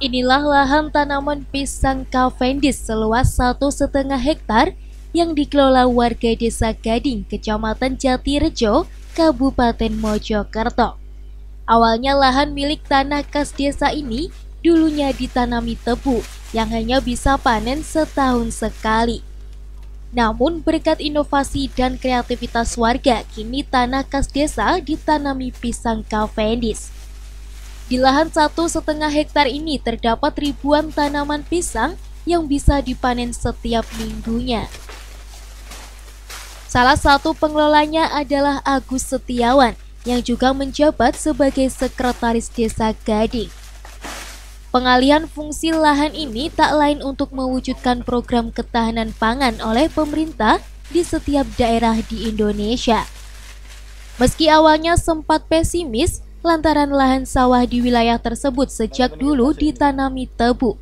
Inilah lahan tanaman pisang Cavendish seluas 1,5 hektar yang dikelola warga Desa Gading, Kecamatan Jatirejo, Kabupaten Mojokerto. Awalnya lahan milik tanah kas desa ini dulunya ditanami tebu yang hanya bisa panen setahun sekali. Namun berkat inovasi dan kreativitas warga, kini tanah kas desa ditanami pisang Cavendish. Di lahan 1,5 hektar ini terdapat ribuan tanaman pisang yang bisa dipanen setiap minggunya. Salah satu pengelolanya adalah Agus Setiawan yang juga menjabat sebagai sekretaris Desa Gading. Pengalihan fungsi lahan ini tak lain untuk mewujudkan program ketahanan pangan oleh pemerintah di setiap daerah di Indonesia. Meski awalnya sempat pesimis lantaran lahan sawah di wilayah tersebut sejak dulu ditanami tebu,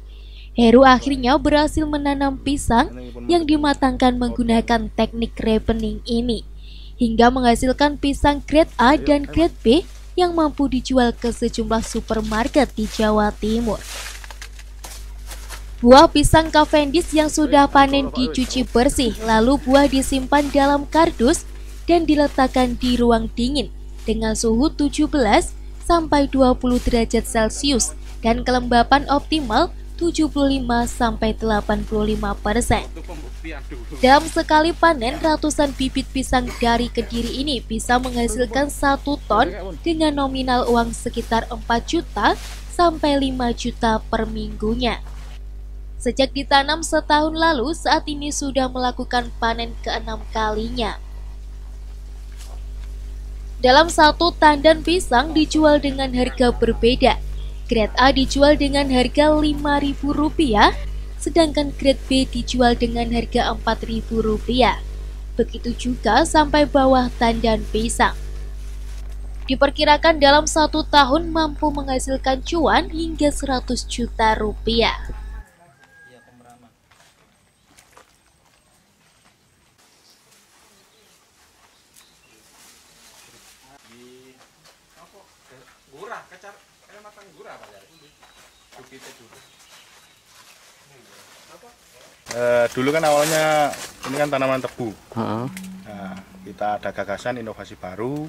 Heru akhirnya berhasil menanam pisang yang dimatangkan menggunakan teknik ripening ini, hingga menghasilkan pisang grade A dan grade B yang mampu dijual ke sejumlah supermarket di Jawa Timur. Buah pisang Cavendish yang sudah panen dicuci bersih, lalu buah disimpan dalam kardus dan diletakkan di ruang dingin dengan suhu 17 sampai 20 derajat Celcius dan kelembapan optimal 75 sampai 85%. Dalam sekali panen, ratusan bibit pisang dari Kediri ini bisa menghasilkan 1 ton dengan nominal uang sekitar 4 juta sampai 5 juta per minggunya. Sejak ditanam setahun lalu, saat ini sudah melakukan panen ke-6 kalinya. Dalam satu tandan pisang dijual dengan harga berbeda. Grade A dijual dengan harga Rp5.000, sedangkan grade B dijual dengan harga Rp4.000. Begitu juga sampai bawah tandan pisang. Diperkirakan dalam 1 tahun mampu menghasilkan cuan hingga 100 juta rupiah. Dulu kan awalnya ini kan tanaman tebu. Nah, kita ada gagasan inovasi baru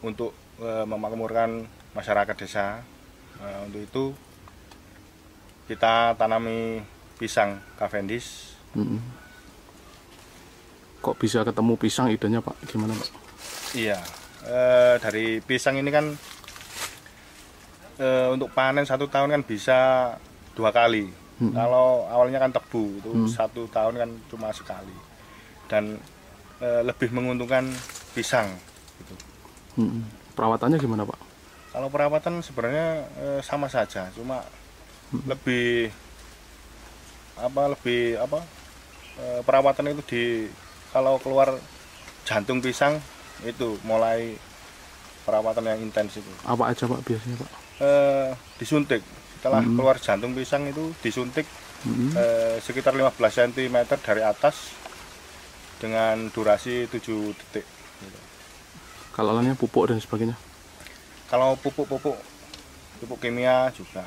untuk memakmurkan masyarakat desa. Untuk itu kita tanami pisang Cavendish. Kok bisa ketemu pisang, idenya Pak? Gimana Pak? Iya, dari pisang ini kan untuk panen 1 tahun kan bisa 2 kali. Kalau awalnya kan tebu itu 1 tahun kan cuma sekali, dan lebih menguntungkan pisang gitu. Perawatannya gimana Pak? Kalau perawatan sebenarnya sama saja, cuma lebih perawatan itu kalau keluar jantung pisang itu mulai perawatan yang intens itu. Apa aja Pak biasanya Pak? Disuntik. Setelah keluar jantung pisang itu disuntik sekitar 15 cm dari atas dengan durasi 7 detik. Kalau lainnya pupuk dan sebagainya? Kalau pupuk kimia juga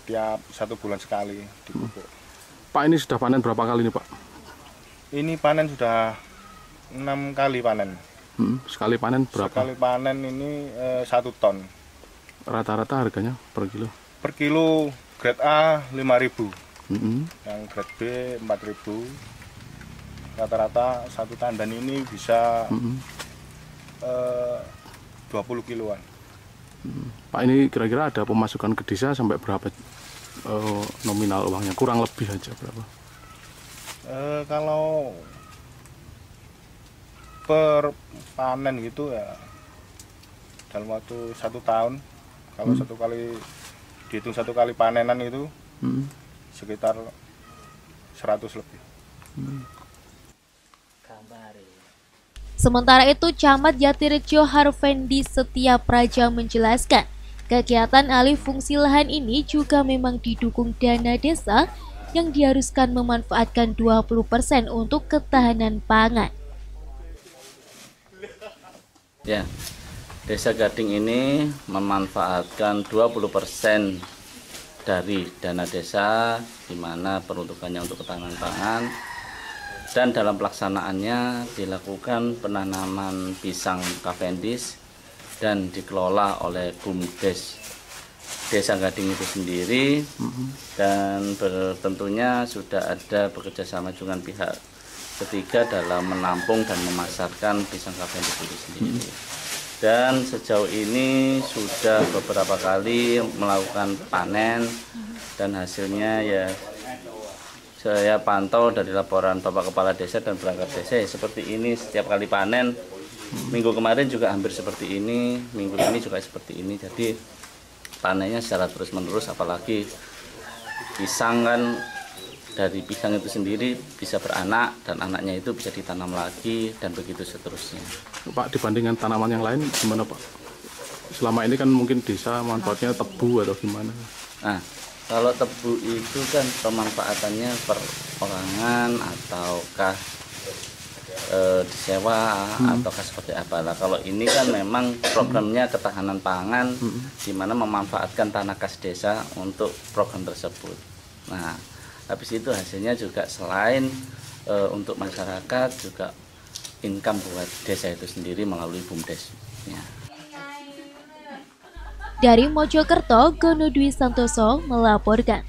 tiap 1 bulan sekali dipupuk. Pak, ini sudah panen berapa kali nih Pak? Ini panen sudah 6 kali panen. Sekali panen berapa? Sekali panen ini 1 ton. Rata-rata harganya per kilo? Per kilo grade A 5.000, yang grade B 4.000. Rata-rata 1 tandan ini bisa 20 kiloan. Pak, ini kira-kira ada pemasukan ke desa sampai berapa nominal uangnya? Kurang lebih aja berapa? Kalau per panen gitu ya dalam waktu 1 tahun, kalau 1 kali dihitung 1 kali panenan itu sekitar 100 lebih. Sementara itu, Camat Jatirejo Harvendi Setiapraja menjelaskan, kegiatan alih fungsi lahan ini juga memang didukung dana desa yang diharuskan memanfaatkan 20% untuk ketahanan pangan. Ya, Desa Gading ini memanfaatkan 20% dari dana desa, di mana peruntukannya untuk ketahanan pangan, dan dalam pelaksanaannya dilakukan penanaman pisang Cavendish dan dikelola oleh BUMDes Desa Gading itu sendiri, dan tentunya sudah ada bekerjasama dengan pihak ketiga dalam menampung dan memasarkan pisang Cavendish itu sendiri. Dan sejauh ini sudah beberapa kali melakukan panen, dan hasilnya ya saya pantau dari laporan Bapak Kepala Desa dan perangkat desa ya seperti ini setiap kali panen. Minggu kemarin juga hampir seperti ini, minggu ini juga seperti ini. Jadi panennya secara terus-menerus, apalagi pisang kan, dari pisang itu sendiri bisa beranak dan anaknya itu bisa ditanam lagi dan begitu seterusnya. Pak, dibandingkan tanaman yang lain gimana Pak? Selama ini kan mungkin desa manfaatnya tebu atau gimana? Nah, kalau tebu itu kan pemanfaatannya perorangan ataukah disewa ataukah seperti apa. Nah, kalau ini kan memang programnya ketahanan pangan, di mana memanfaatkan tanah kas desa untuk program tersebut. Nah, habis itu hasilnya juga selain untuk masyarakat juga income buat desa itu sendiri melalui BUMDes. Ya. Dari Mojokerto, Gono Dwi Santoso melaporkan.